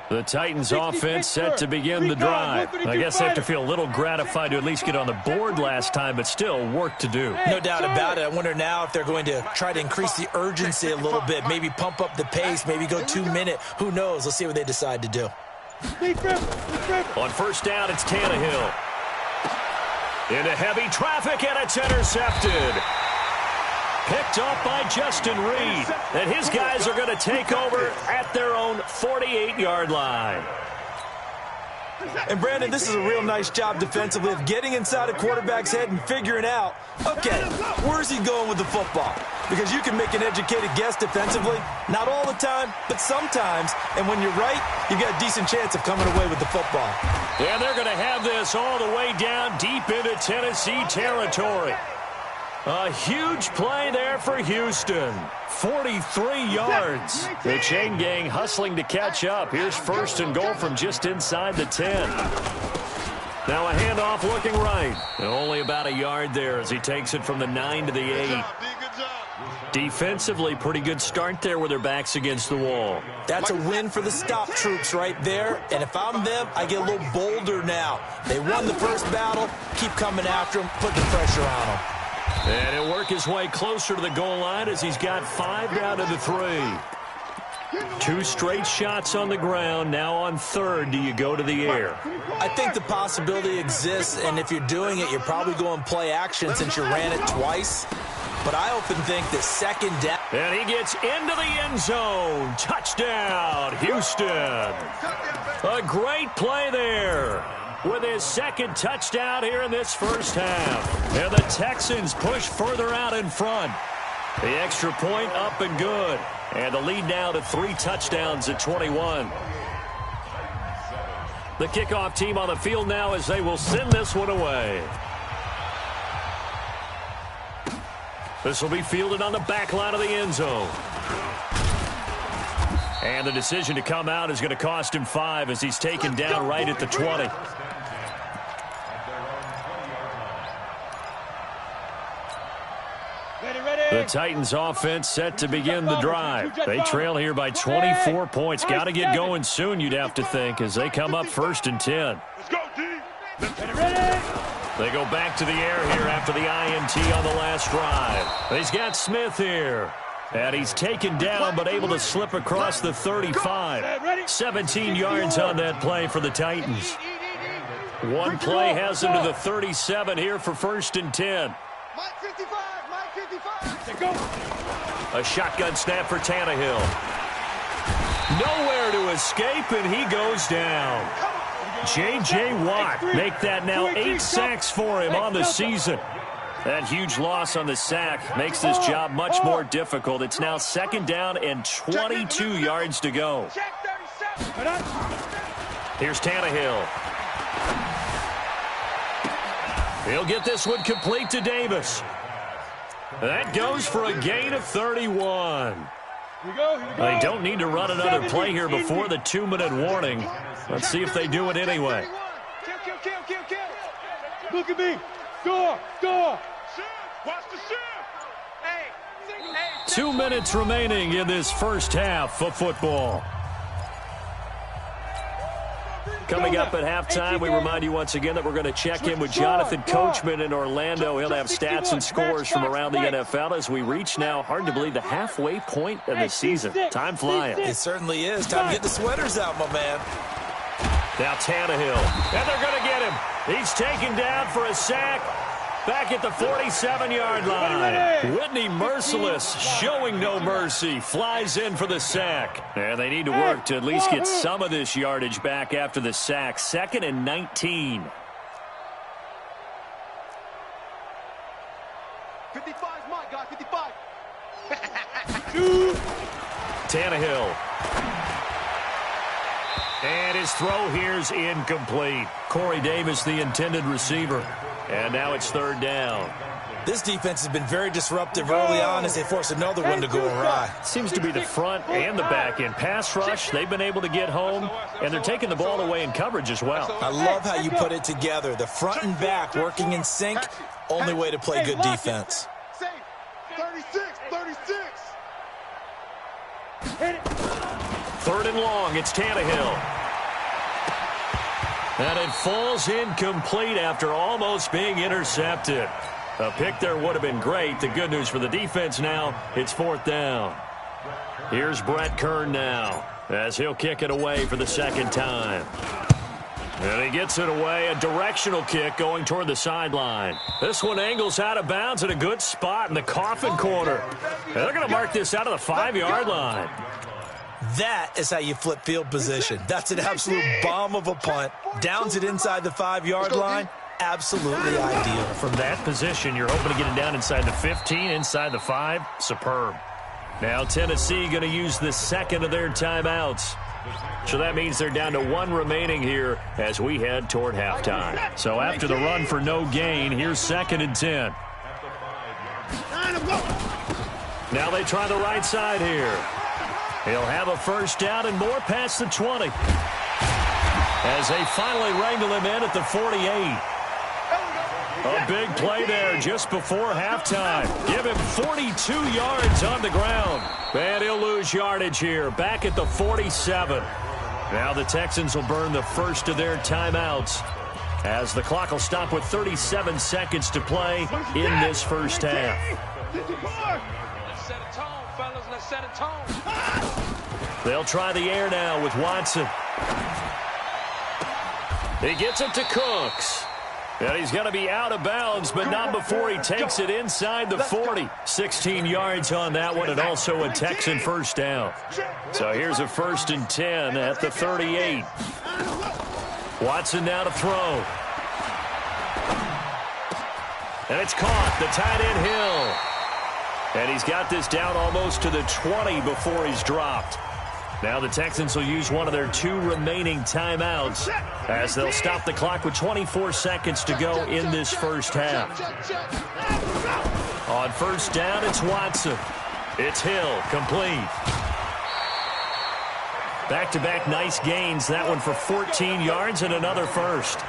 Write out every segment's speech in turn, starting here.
The Titans offense set to begin the drive. I guess they have to feel a little gratified to at least get on the board last time, but still work to do. No doubt about it. I wonder now if they're going to try to increase the urgency a little bit, maybe pump up the pace, maybe go 2 minute. Who knows? Let's see what they decide to do. On first down, it's Tannehill. Into heavy traffic, and it's intercepted. Picked off by Justin Reed. And his guys are going to take over at their own 48-yard line. And, Brandon, this is a real nice job defensively of getting inside a quarterback's head and figuring out, okay, where's he going with the football? Because you can make an educated guess defensively. Not all the time, but sometimes. And when you're right, you've got a decent chance of coming away with the football. And they're going to have this all the way down deep into Tennessee territory. A huge play there for Houston. 43 yards. The chain gang hustling to catch up. Here's first and goal from just inside the 10. Now a handoff looking right. And only about a yard there as he takes it from the 9 to the 8. Defensively, pretty good start there with their backs against the wall. That's a win for the stop troops right there. And if I'm them, I get a little bolder now. They won the first battle. Keep coming after them. Put the pressure on them. And he'll work his way closer to the goal line as he's got 5 down to the 3. 2 straight shots on the ground. Now on third, do you go to the air? I think the possibility exists, and if you're doing it, you're probably going play action since you ran it twice. But I often think that second down. And he gets into the end zone. Touchdown, Houston. A great play there with his second touchdown here in this first half. And the Texans push further out in front. The extra point up and good. And the lead now to 3 touchdowns at 21. The kickoff team on the field now as they will send this one away. This will be fielded on the back line of the end zone. And the decision to come out is going to cost him 5 as he's taken down right at the 20. The Titans offense set to begin the drive. They trail here by 24 points. Got to get going soon, you'd have to think, as they come up first and 10. They go back to the air here after the INT on the last drive. He's got Smith here. And he's taken down but able to slip across the 35. 17 yards on that play for the Titans. One play has him to the 37 here for first and 10. A shotgun snap for Tannehill. Nowhere to escape, and he goes down. J.J. Watt make that now 8 sacks for him on the season. That huge loss on the sack makes this job much more difficult. It's now second down and 22 yards to go. Here's Tannehill. He'll get this one complete to Davis. That goes for a gain of 31. They don't need to run another play here before the 2-minute warning. Let's see if they do it anyway. Look at me. Score. 2 minutes remaining in this first half of football. Coming up at halftime, we remind you once again that we're going to check in with Jonathan Coachman in Orlando. He'll have stats and scores from around the NFL as we reach now, hard to believe, the halfway point of the season. Time flying. It certainly is. Time to get the sweaters out, my man. Now Tannehill. And they're going to get him. He's taken down for a sack. Back at the 47-yard line. Whitney Merciless showing no mercy. Flies in for the sack. And they need to work to at least get some of this yardage back after the sack. 2nd and 19. 55, my guy, 55. Tannehill. And his throw here's incomplete. Corey Davis, the intended receiver. And now it's third down. This defense has been very disruptive early on as they force another one to go awry. Seems to be the front and the back end. Pass rush, they've been able to get home, and they're taking the ball away in coverage as well. I love how you put it together. The front and back working in sync, only way to play good defense. 36. 3rd and long. It's Tannehill. And it falls incomplete after almost being intercepted. A pick there would have been great. The good news for the defense now, it's 4th down. Here's Brett Kern now as he'll kick it away for the 2nd time. And he gets it away, a directional kick going toward the sideline. This one angles out of bounds at a good spot in the coffin corner. And they're going to mark this out of the 5-yard line. That is how you flip field position. That's an absolute bomb of a punt. Downs it inside the 5-yard line. Absolutely ideal. From that position, you're hoping to get it down inside the 15, inside the 5. Superb. Now Tennessee going to use the 2nd of their timeouts. So that means they're down to 1 remaining here as we head toward halftime. So after the run for no gain, here's 2nd and 10. Now they try the right side here. He'll have a 1st down and more past the 20. As they finally wrangle him in at the 48. A big play there just before halftime. Give him 42 yards on the ground. And he'll lose yardage here, back at the 47. Now the Texans will burn the 1st of their timeouts as the clock will stop with 37 seconds to play in this 1st half. Let's set a tone, fellas. Let's set a tone. They'll try the air now with Watson. He gets it to Cooks. And he's going to be out of bounds, but not before he takes it inside the 40. 16 yards on that one, and also a Texan 1st down. So here's a 1st and 10 at the 38. Watson now to throw. And it's caught, the tight end Hill. And he's got this down almost to the 20 before he's dropped. Now the Texans will use one of their 2 remaining timeouts as they'll stop the clock with 24 seconds to go in this 1st half. On 1st down, it's Watson. It's Hill, complete. Back-to-back nice gains, that one for 14 yards and another 1st.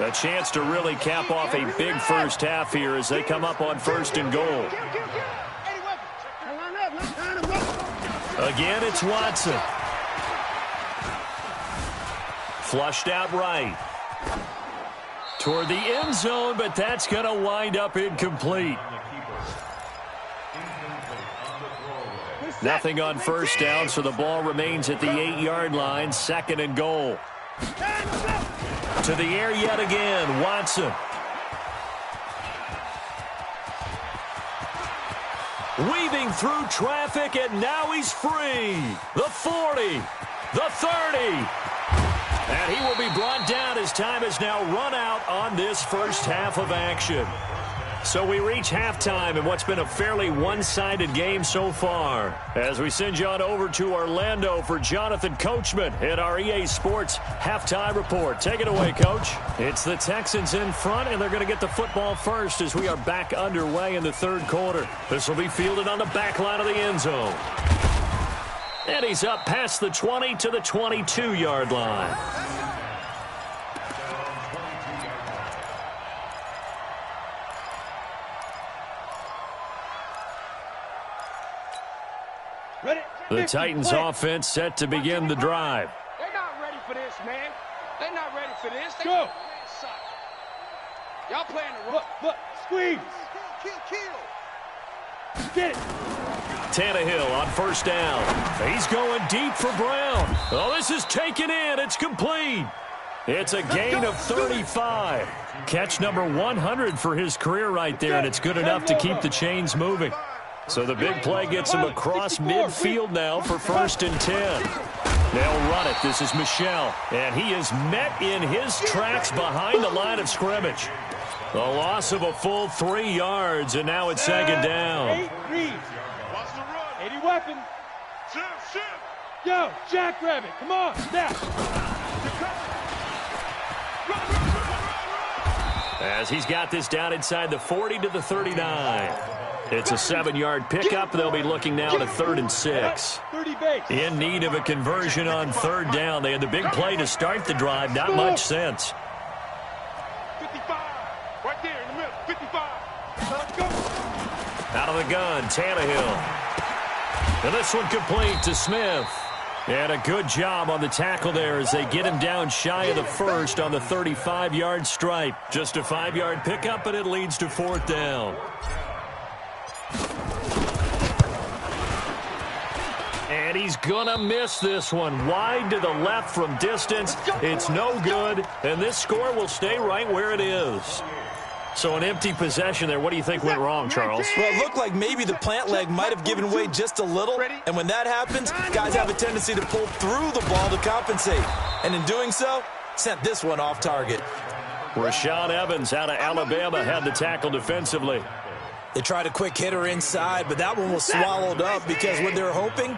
A chance to really cap off a big 1st half here as they come up on 1st and goal. Again, it's Watson. Flushed out right. Toward the end zone, but that's going to wind up incomplete. Nothing on 1st down, so the ball remains at the 8-yard line, 2nd and goal. To the air yet again, Watson. Weaving through traffic, and now he's free. The 40, the 30. And he will be brought down as time has now run out on this 1st half of action. So we reach halftime in what's been a fairly one-sided game so far. As we send you on over to Orlando for Jonathan Coachman at our EA Sports Halftime Report. Take it away, Coach. It's the Texans in front, and they're going to get the football first as we are back underway in the 3rd quarter. This will be fielded on the back line of the end zone. And he's up past the 20 to the 22-yard line. The Titans offense set to begin the drive. They're not ready for this, man. They're not ready for this. They Go. Y'all playing the run. Look, squeeze. Kill. Get it. Tannehill on 1st down. He's going deep for Brown. Oh, this is taken in. It's complete. It's a gain of 35. Catch number 100 for his career right there, and it's good enough to keep the chains moving. So the big play gets him across midfield now for 1st and 10. They'll run it. This is Michel, and he is met in his tracks behind the line of scrimmage. The loss of a full 3 yards, and now it's 2nd down. 8 reads. 80 weapon. Yo, Jackrabbit, come on, snap. As he's got this down inside the 40 to the 39. It's a 7-yard pickup. They'll be looking now to 3rd and 6. In need of a conversion on 3rd down. They had the big play to start the drive. Not much sense. 55. Right there in the middle. 55. Out of the gun, Tannehill. And this one complete to Smith. And a good job on the tackle there as they get him down shy of the first on the 35-yard stripe. Just a 5-yard pickup, and it leads to 4th down. And he's going to miss this one. Wide to the left from distance. It's no good, and this score will stay right where it is. So an empty possession there. What do you think went wrong, Charles? Well, it looked like maybe the plant leg might have given way just a little. And when that happens, guys have a tendency to pull through the ball to compensate. And in doing so, sent this one off target. Rashaan Evans out of Alabama had the tackle defensively. They tried a quick hitter inside, but that one was swallowed up because what they're hoping,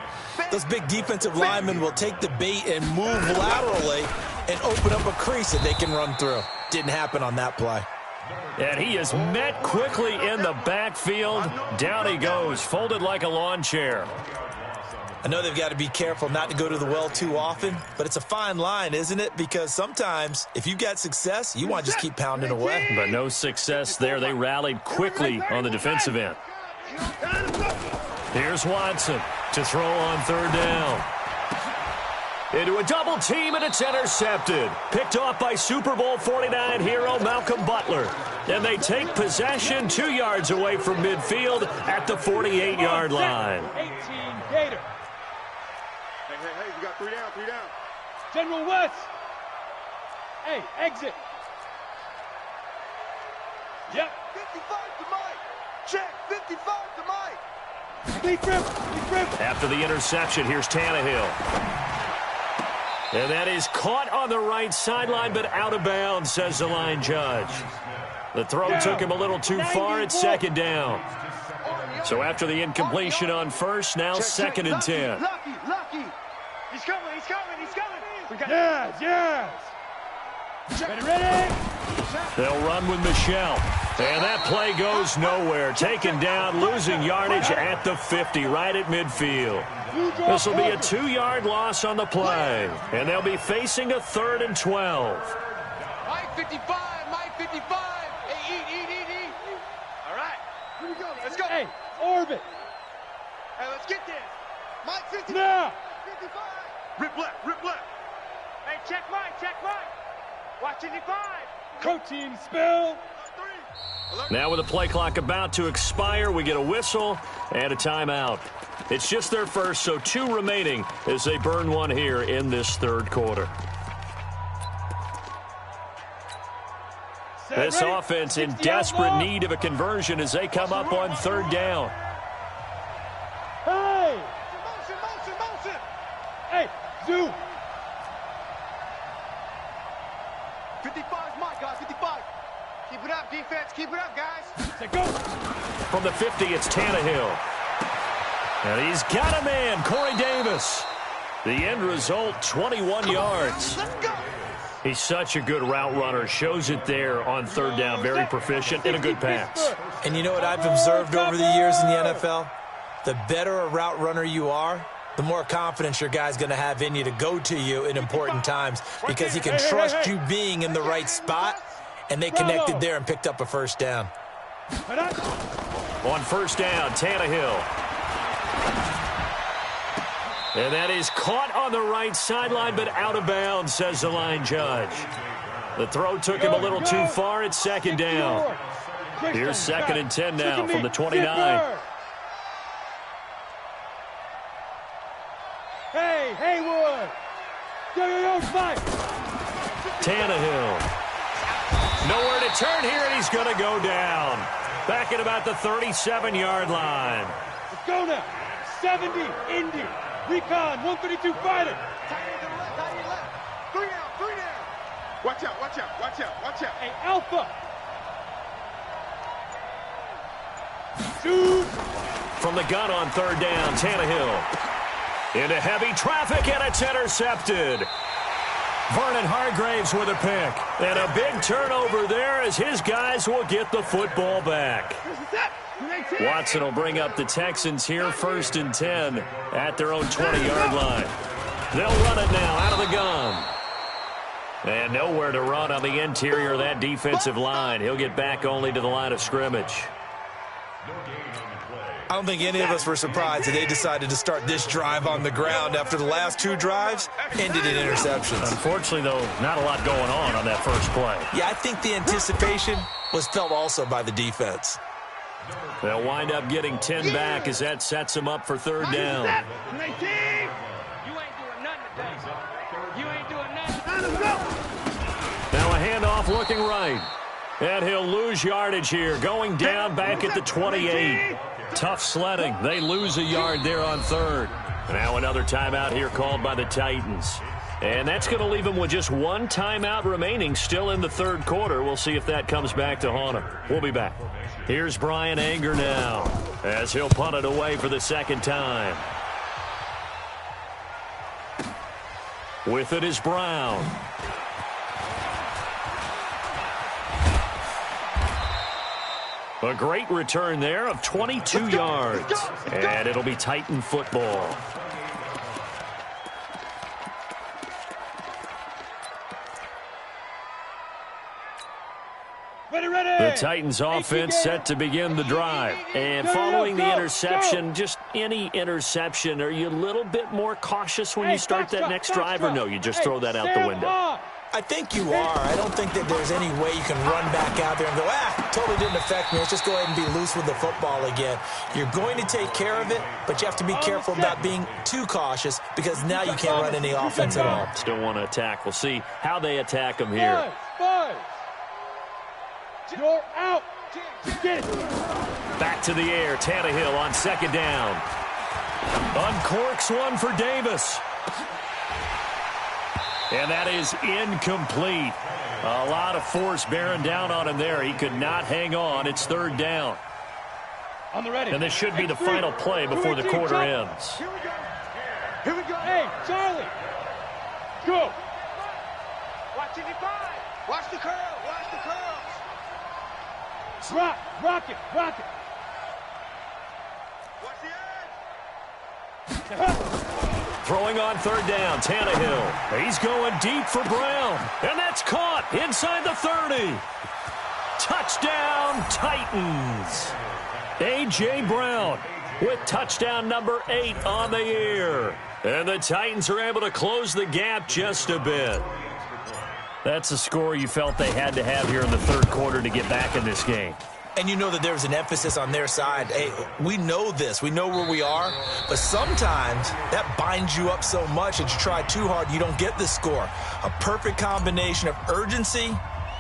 those big defensive linemen will take the bait and move laterally and open up a crease that they can run through. Didn't happen on that play. And he is met quickly in the backfield. Down he goes, folded like a lawn chair. I know they've got to be careful not to go to the well too often, but it's a fine line, isn't it? Because sometimes if you've got success, you want to just keep pounding away. But no success there. They rallied quickly on the defensive end. Here's Watson to throw on 3rd down. Into a double team, and it's intercepted. Picked off by Super Bowl 49 hero Malcolm Butler. And they take possession 2 yards away from midfield at the 48-yard line. 18 Gator. Hey, we got 3 down. General West. Hey, exit. Yep. 55 to Mike. Check, 55 to Mike. Deep grip. After the interception, here's Tannehill. And that is caught on the right sideline, but out of bounds, says the line judge. The throw took him a little too far. It's 2nd down. So after the incompletion on first, now 2nd and 10. Lucky. He's coming. Yes. Ready. They'll run with Michelle. And that play goes nowhere. Taken down, losing yardage at the 50, right at midfield. This will be a 2-yard loss on the play. And they'll be facing a 3rd and 12. Mike 55. Hey, eat. All right. Here we go. Let's go. Hey, orbit. Hey, let's get this. Mike 55. Now. 55. Rip left. Hey, check Mike. Watch 55. Protein spill. Now with the play clock about to expire, we get a whistle and a timeout. It's just their first, so 2 remaining as they burn one here in this 3rd quarter. This offense in desperate need of a conversion as they come up on 3rd down. Hey. Motion. Hey, zoom. 55 is Mike, guys. 55. Keep it up, defense. Keep it up, guys. Say go. From the 50, it's Tannehill. And he's got a man, Corey Davis. The end result, 21 yards. Let's go. He's such a good route runner. Shows it there on 3rd down. Very proficient and a good pass. And you know what I've observed over the years in the NFL? The better a route runner you are, the more confidence your guy's going to have in you to go to you in important times because he can trust you being in the right spot, and they connected there and picked up a 1st down. On 1st down, Tannehill. And that is caught on the right sideline, but out of bounds, says the line judge. The throw took him a little too far. It's 2nd down. Here's 2nd and 10 now from the 29. Hey, Haywood. Yo, Mike. Tannehill. Nowhere to turn here, and he's going to go down. Back at about the 37-yard line. Let's go now. 70, Indy. Recon, 132 fighter. Tight end to the left. 3 down. Watch out. Hey, Alpha. Shoot. From the gun on 3rd down, Tannehill. Into heavy traffic, and it's intercepted. Vernon Hargraves with a pick. And a big turnover there as his guys will get the football back. Watson will bring up the Texans here, 1st and 10 at their own 20-yard line. They'll run it now out of the gun. And nowhere to run on the interior of that defensive line. He'll get back only to the line of scrimmage. I don't think any of us were surprised that they decided to start this drive on the ground after the last 2 drives ended in interceptions. Unfortunately, though, not a lot going on that first play. Yeah, I think the anticipation was felt also by the defense. They'll wind up getting 10 back as that sets them up for 3rd down. You ain't doing nothing today. You ain't doing nothing. Now a handoff looking right. And he'll lose yardage here, going down back at the 28. Tough sledding. They lose a yard there on 3rd. Now another timeout here called by the Titans. And that's going to leave them with just 1 timeout remaining still in the 3rd quarter. We'll see if that comes back to haunt them. We'll be back. Here's Brian Anger now as he'll punt it away for the 2nd time. With it is Brown. A great return there of 22 yards. And it'll be Titan football. The Titans offense set to begin the drive. And following the interception, just any interception, are you a little bit more cautious when you start that next drive, or no, you just throw that out the window? I think you are. I don't think that there's any way you can run back out there and go, totally didn't affect me. Let's just go ahead and be loose with the football again. You're going to take care of it, but you have to be careful about being too cautious because now you can't run any offense at all. Still want to attack. We'll see how they attack them here. You're out. Get it. Back to the air. Tannehill on 2nd down. Uncorks one for Davis. And that is incomplete. A lot of force bearing down on him there. He could not hang on. It's 3rd down. On the ready. And this should be the final play before the quarter ends. Here we go. Here we go. Hey, Charlie. Go. Watch 55. Watch the curl. Watch the curls. Rock it. Watch the edge. Throwing on 3rd down, Tannehill. He's going deep for Brown. And that's caught inside the 30. Touchdown, Titans. A.J. Brown with touchdown number 8 on the year. And the Titans are able to close the gap just a bit. That's a score you felt they had to have here in the 3rd quarter to get back in this game. And you know that there's an emphasis on their side. Hey, we know this. We know where we are. But sometimes that binds you up so much that you try too hard, you don't get the score. A perfect combination of urgency,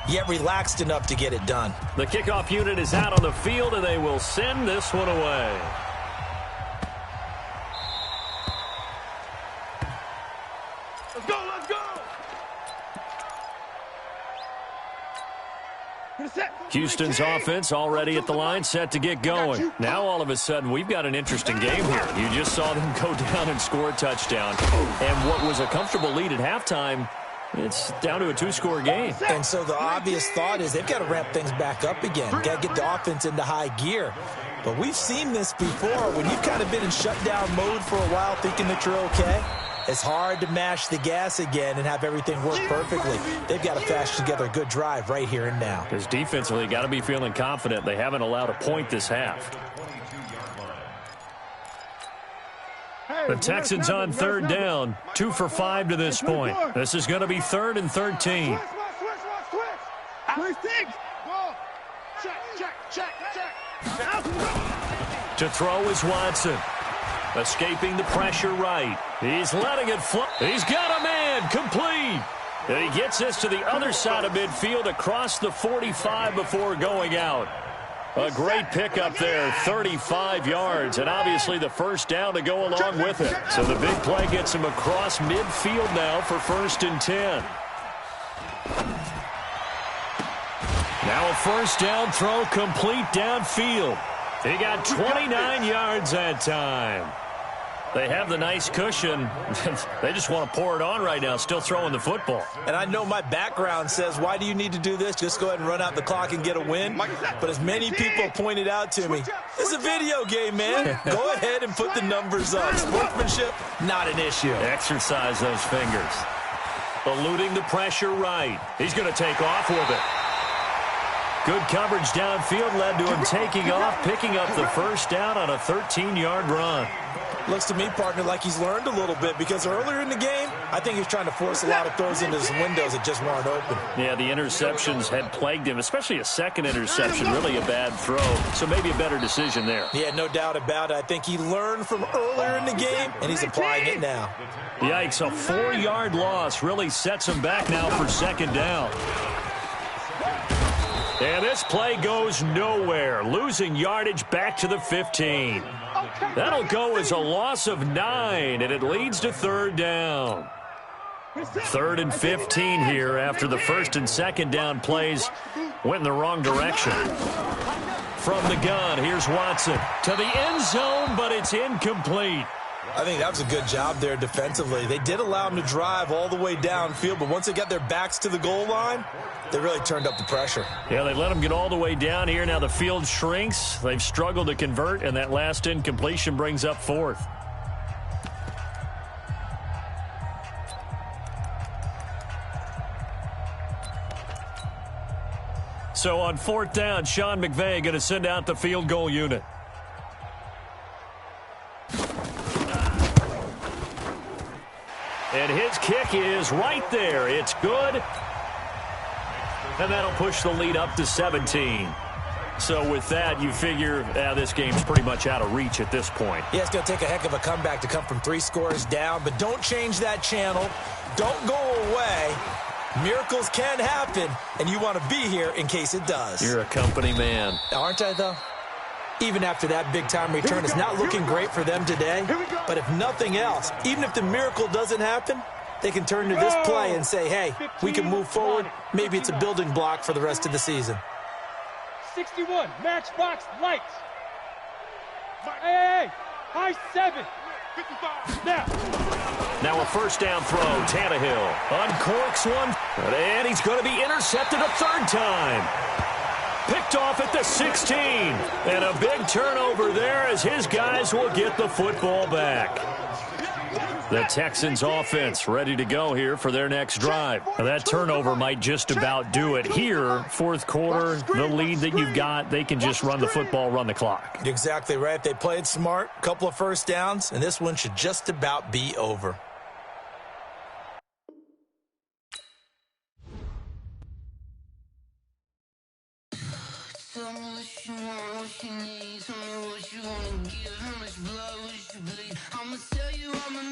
yet relaxed enough to get it done. The kickoff unit is out on the field, and they will send this one away. Let's go. Houston's offense already at the line, set to get going. Now all of a sudden we've got an interesting game here. You just saw them go down and score a touchdown. And what was a comfortable lead at halftime, it's down to a 2-score game. And so the obvious thought is they've got to ramp things back up again. Got to get the offense into high gear. But we've seen this before. When you've kind of been in shutdown mode for a while thinking that you're okay, it's hard to mash the gas again and have everything work perfectly. They've got to fashion together a good drive right here and now. Because defensively, got to be feeling confident. They haven't allowed a point this half. The Texans on 3rd down, 2 for 5 to this point. This is going to be 3rd and 13. To throw is Watson. Escaping the pressure right. He's letting it fly. He's got a man. Complete. And he gets this to the other side of midfield across the 45 before going out. A great pickup there, 35 yards, and obviously the first down to go along with it. So the big play gets him across midfield now for 1st and 10. Now a first down throw complete downfield. He got 29 yards that time. They have the nice cushion. They just want to pour it on right now, still throwing the football. And I know my background says, why do you need to do this? Just go ahead and run out the clock and get a win. But as many people pointed out to me, it's a video game, man. Go ahead and put the numbers up. Sportsmanship, not an issue. Exercise those fingers. Eluding the pressure right. He's going to take off with it. Good coverage downfield led to him taking off, picking up the first down on a 13-yard run. Looks to me, partner, like he's learned a little bit because earlier in the game, I think he was trying to force a lot of throws into his windows that just weren't open. Yeah, the interceptions had plagued him, especially a second interception, really a bad throw. So maybe a better decision there. Yeah, no doubt about it. I think he learned from earlier in the game, and he's applying it now. Yikes, a 4-yard loss really sets him back now for second down. And this play goes nowhere, losing yardage back to the 15. That'll go as a loss of 9, and it leads to third down. 3rd and 15 here after the first and second down plays went in the wrong direction. From the gun, here's Watson to the end zone, but it's incomplete. I think that was a good job there defensively. They did allow him to drive all the way downfield, but once they got their backs to the goal line, they really turned up the pressure. Yeah, they let him get all the way down here. Now the field shrinks. They've struggled to convert, and that last incompletion brings up 4th. So on 4th down, Sean McVay going to send out the field goal unit. And his kick is right there. It's good. And that'll push the lead up to 17. So with that, you figure this game's pretty much out of reach at this point. Yeah, it's going to take a heck of a comeback to come from 3 scores down, but don't change that channel. Don't go away. Miracles can happen, and you want to be here in case it does. You're a company man. Aren't I, though? Even after that big-time return, it's not looking great for them today. But if nothing else, even if the miracle doesn't happen, they can turn to this play and say, hey, we can move forward. Maybe it's a building block for the rest of the season. 61, matchbox lights. Hey, high 7. 55. Now a first down throw. Tannehill uncorks one, and he's going to be intercepted a 3rd time. Picked off at the 16. And a big turnover there as his guys will get the football back. The Texans offense ready to go here for their next drive. Now that turnover might just about do it here. 4th quarter, the lead that you've got, they can just run the football, run the clock. You're exactly right. They played smart, a couple of first downs, and this one should just about be over. Tell me what you want, what you wanna give, how much blood would you bleed? I'ma tell you I'm a